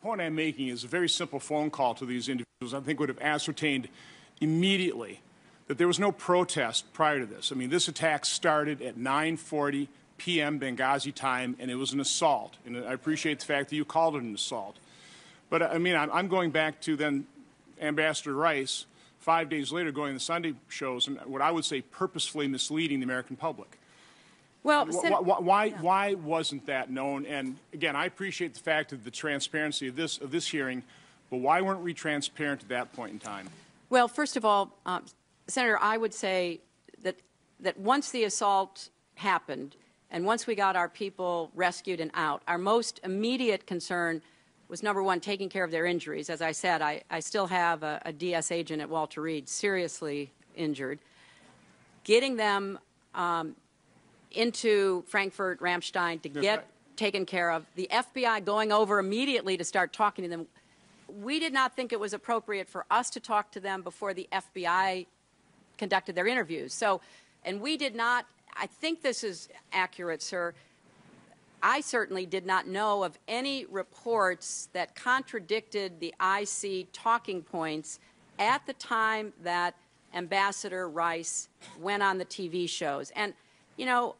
point I'm making is a very simple phone call to these individuals, I think would have ascertained immediately that there was no protest prior to this. I mean, this attack started at 9:40 p.m. Benghazi time, and it was an assault. And I appreciate the fact that you called it an assault. But, I mean, I'm going back to then Ambassador Rice, 5 days later, going to the Sunday shows, and what I would say purposefully misleading the American public. Well, why wasn't that known? And again, I appreciate the fact of the transparency of this hearing, but why weren't we transparent at that point in time? Well, first of all, Senator, I would say that once the assault happened and once we got our people rescued and out, our most immediate concern was, number one, taking care of their injuries. As I said, I still have a DS agent at Walter Reed seriously injured. Getting them into Frankfurt, Ramstein to get taken care of. The FBI going over immediately to start talking to them. We did not think it was appropriate for us to talk to them before the FBI conducted their interviews. So, and we did not, I think this is accurate, sir, I certainly did not know of any reports that contradicted the IC talking points at the time that Ambassador Rice went on the TV shows. And, you know,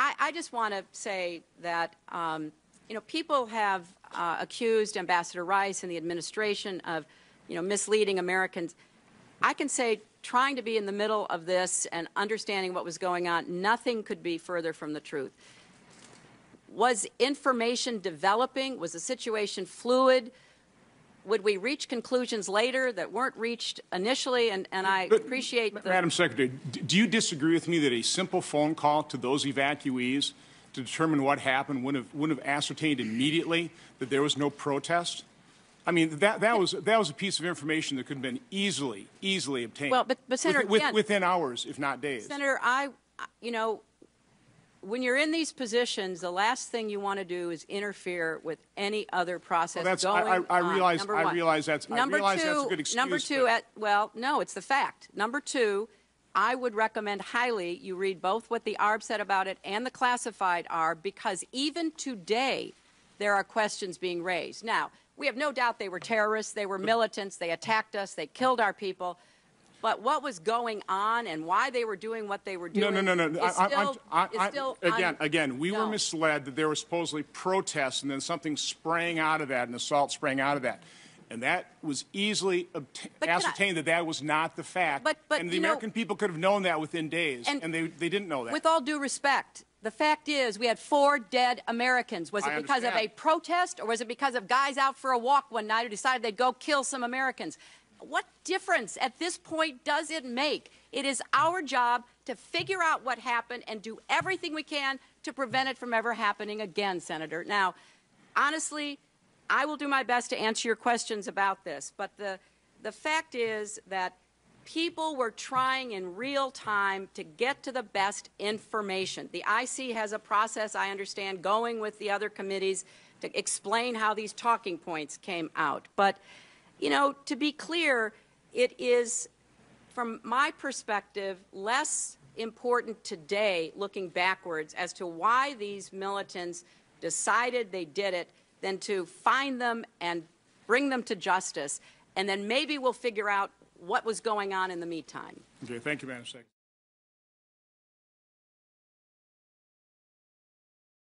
I just want to say that, you know, people have accused Ambassador Rice and the administration of, you know, misleading Americans. I can say, trying to be in the middle of this and understanding what was going on, nothing could be further from the truth. Was information developing? Was the situation fluid? Would we reach conclusions later that weren't reached initially? And I appreciate the— Madam Secretary, do you disagree with me that a simple phone call to those evacuees to determine what happened wouldn't have ascertained immediately that there was no protest? I mean, that was a piece of information that could have been easily obtained. Well, but Senator, within hours, if not days. Senator, you know, when you're in these positions, the last thing you want to do is interfere with any other process going on. I realize that's a good excuse. Number two, well, no, it's the fact. Number two, I would recommend highly you read both what the ARB said about it and the classified ARB, because even today there are questions being raised. Now, we have no doubt they were terrorists, they were militants, they attacked us, they killed our people. But what was going on and why they were doing what they were doing Again, we were misled that there were supposedly protests and then something sprang out of that, an assault sprang out of that. And that was easily ascertained that was not the fact. And the American people could have known that within days, and they didn't know that. With all due respect, the fact is we had 4 dead Americans. Was it because of a protest, or was it because of guys out for a walk one night who decided they'd go kill some Americans? What difference at this point does it make? It is our job to figure out what happened and do everything we can to prevent it from ever happening again, Senator. Now, honestly, I will do my best to answer your questions about this, but the fact is that people were trying in real time to get to the best information. The IC has a process, I understand, going with the other committees to explain how these talking points came out. But you know, to be clear, it is, from my perspective, less important today, looking backwards, as to why these militants decided they did it, than to find them and bring them to justice. And then maybe we'll figure out what was going on in the meantime. Okay, thank you, Madam Secretary.